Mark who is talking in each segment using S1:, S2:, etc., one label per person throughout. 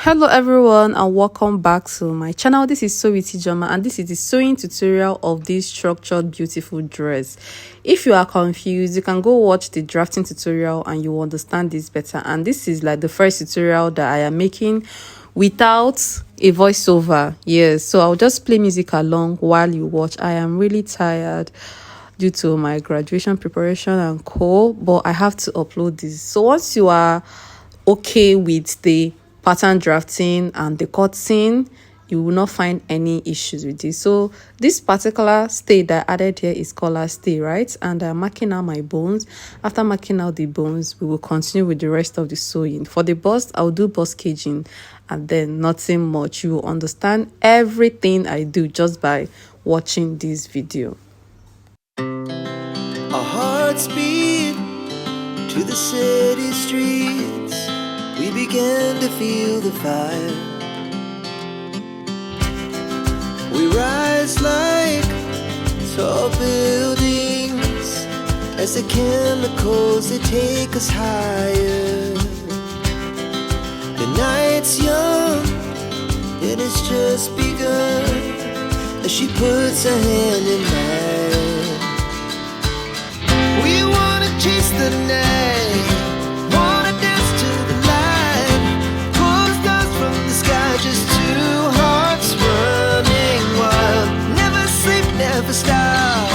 S1: Hello everyone and welcome back to my channel. This is Sew with Ijeoma and this is the sewing tutorial of this structured beautiful dress. If you are confused, you can go watch the drafting tutorial and you will understand this better. And this is like the first tutorial that I am making without a voiceover. Yes, so I'll just play music along while you watch. I am really tired due to my graduation preparation and but I have to upload this. So once you are okay with the pattern drafting and the cutting, you will not find any issues with this. So this particular stay that I added here is collar stay, right? And I'm marking out my bones. After marking out the bones, we will continue with the rest of the sewing. For the bust, I'll do bust caging and then nothing much. You will understand everything I do just by watching this video.
S2: Our hearts beat to the city streets. We began to feel the fire. We rise like tall buildings as the chemicals, they take us higher. The night's young, it has just begun as she puts her hand in mine. We wanna chase the night, wanna dance to the light, pull the stars from the sky, just two hearts running wild. Never sleep, never stop,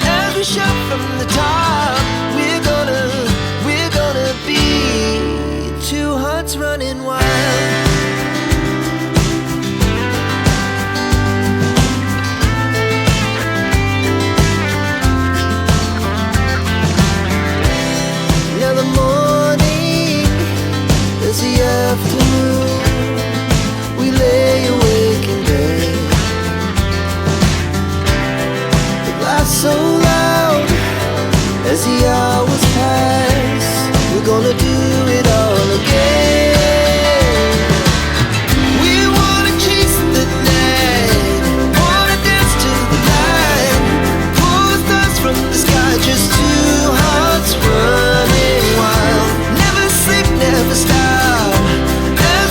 S2: as we shout from the top. We're gonna be two hearts running wild. Afternoon, we lay awake in bed. The glass so loud as the hours pass. We're gonna do it all again. We wanna chase the night, wanna dance to the light, pull the stars from the sky, just two hearts running wild. Never sleep, never stop,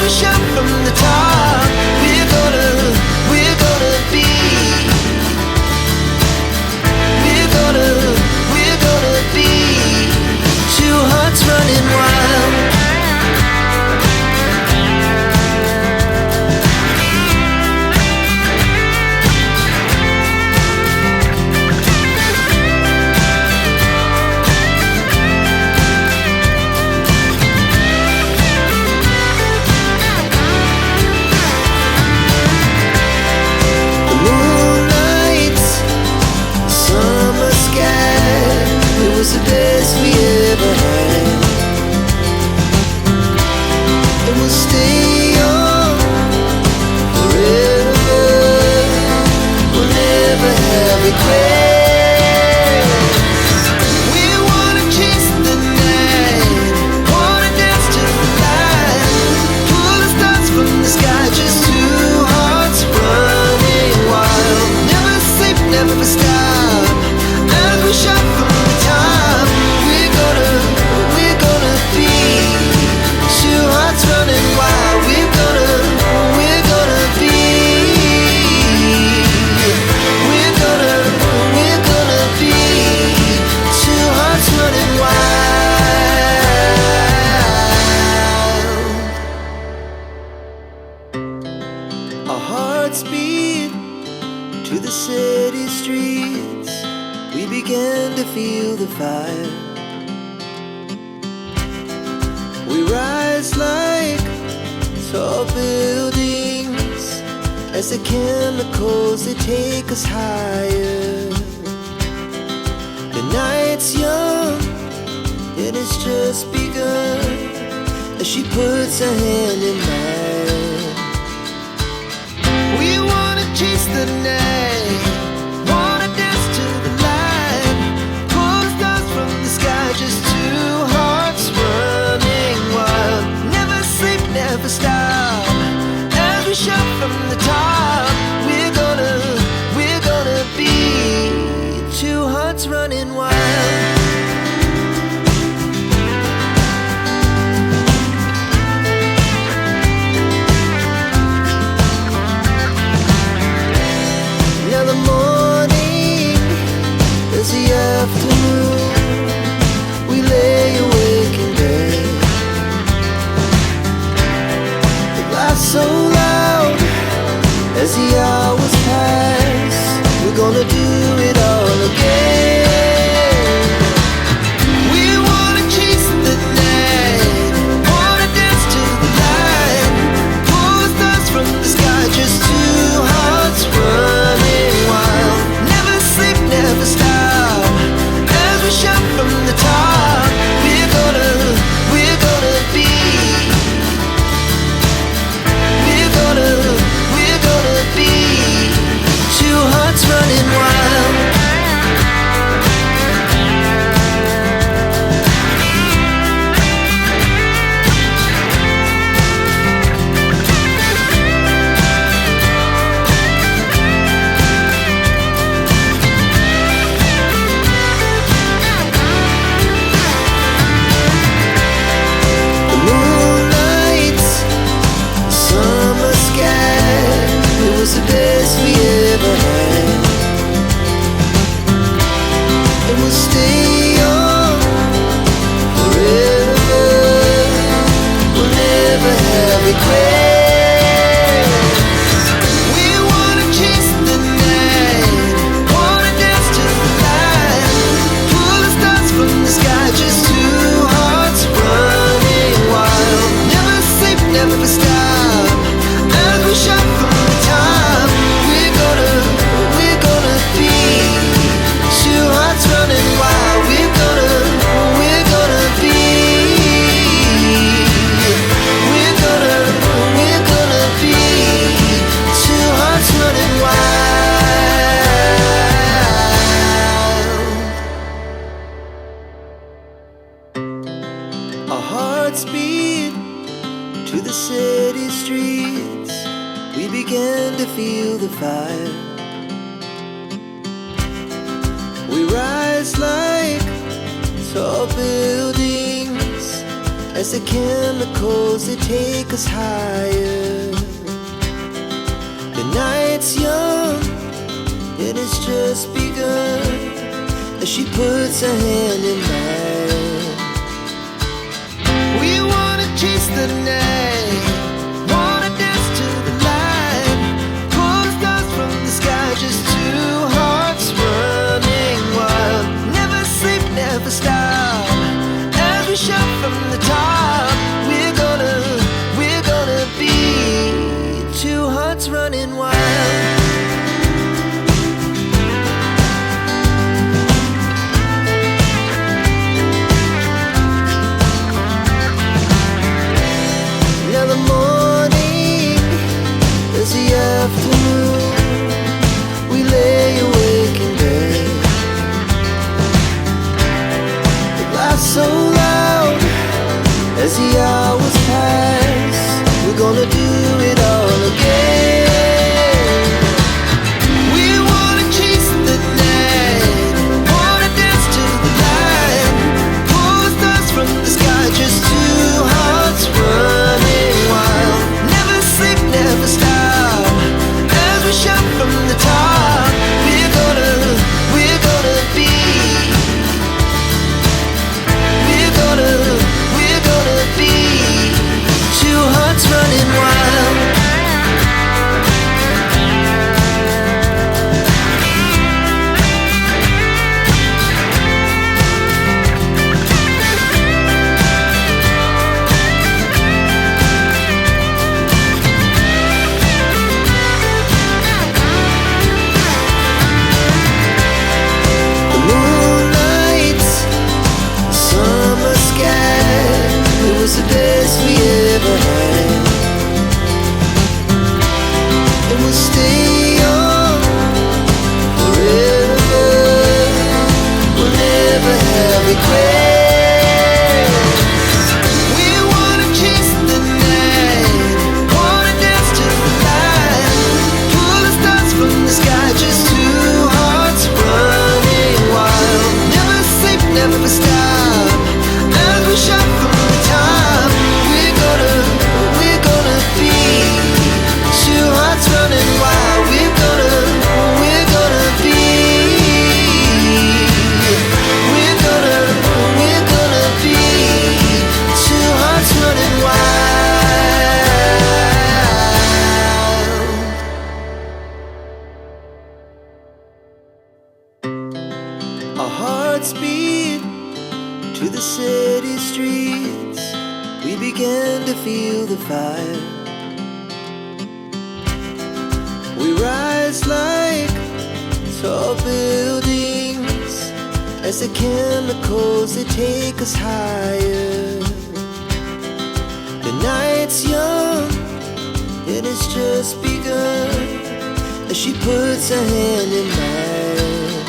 S2: shout from the top. We're gonna be, we're gonna be two hearts running wild. The best we ever had, and we'll stay on forever. We'll never have regrets. We wanna chase the night, wanna dance to the light, pull the stars from the sky, just two hearts running wild. Never sleep, never stop, as we shout from the top. We're gonna be two hearts running wild. We're gonna be, we're gonna be two hearts running wild. Our hearts beat to the city streets. We began to feel the fire. We rise like tall buildings as the chemicals, they take us higher. The night's young, it has just begun as she puts her hand in mine. We wanna chase the night, wanna dance to the light, pull the stars from the sky, just two hearts running wild. Never sleep, never stop, as we shout from the top. We're gonna be two hearts running wild. so loud as the hours pass. We're gonna do it all again. We wanna chase the night, wanna dance to the light, pull the stars from the sky, just two hearts running wild. Never sleep, never stop, as we shout from the top. We're gonna be. We're gonna be two hearts running wild. The moonlight, summer sky, it was the best we ever had. And we'll stay young forever. We'll never have regrets. We wanna chase the night, wanna dance to the light, pull the stars from the sky, just two hearts running wild. Never sleep, never stop, as we shout from the top. We're gonna be two hearts running wild. We're gonna be. We're gonna be two hearts running wild. Our hearts beat to the city streets. We began to feel the fire. We rise like tall buildings as the chemicals, they take us higher. The night's young and it's just begun as she puts her hand in mine. We wanna chase the night, wanna dance to the light, pull the stars from the sky, just two hearts running wild. Never sleep, never stop, as we shout from the top. We're gonna be two hearts running wild. Now the morning is the afternoon. We lay awake in bed. The laughs so loud as the hours pass. We're gonna do it all again. We rise like tall buildings as the chemicals, they take us higher. The night's young, it has just begun as she puts her hand in mine.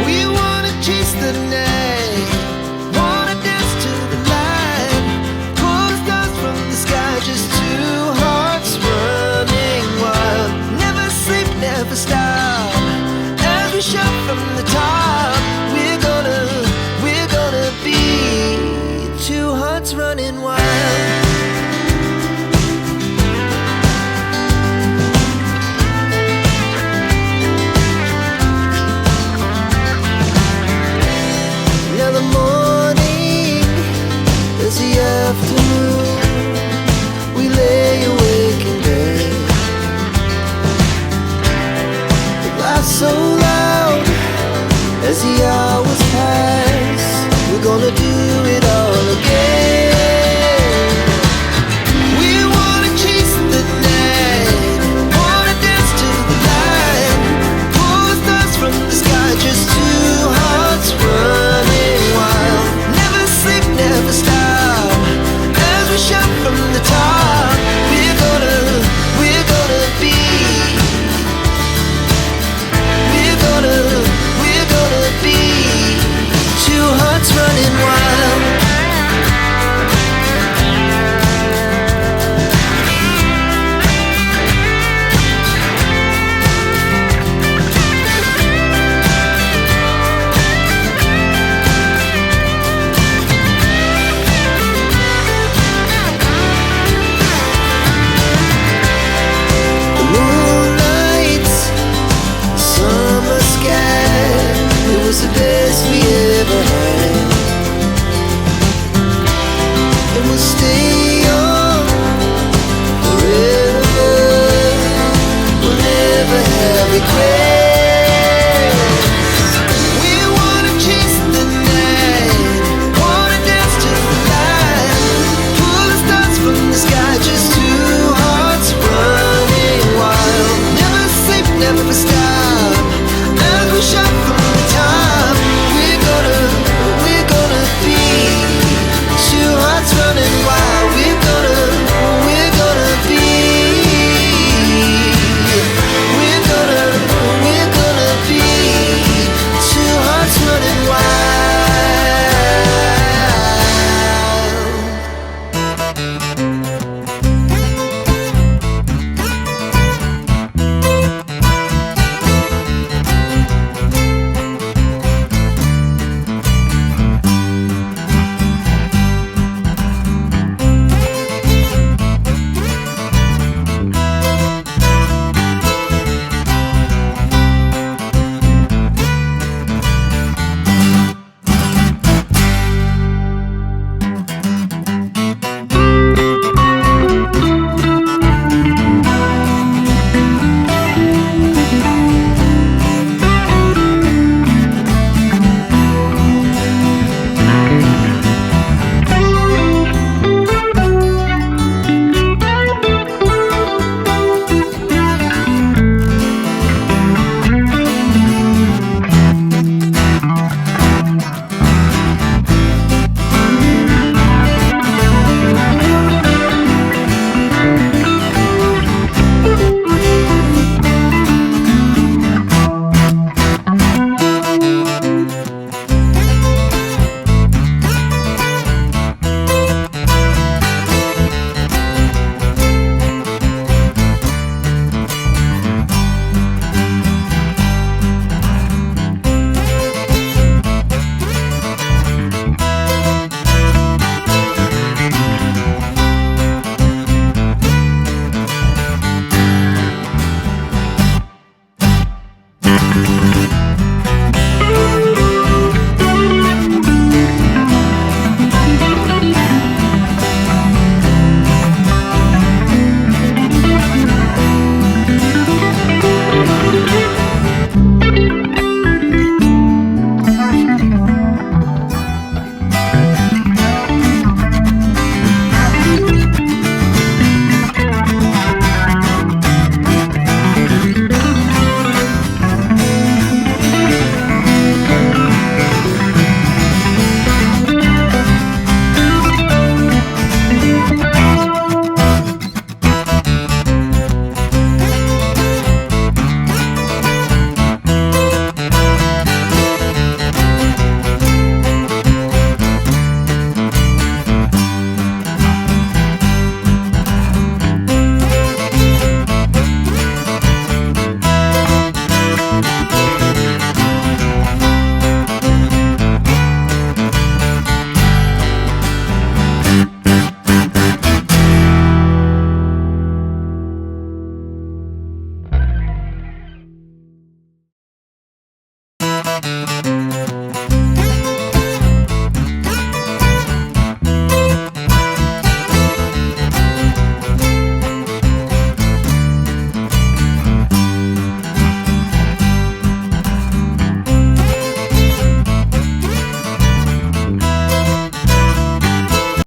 S2: We wanna chase the night,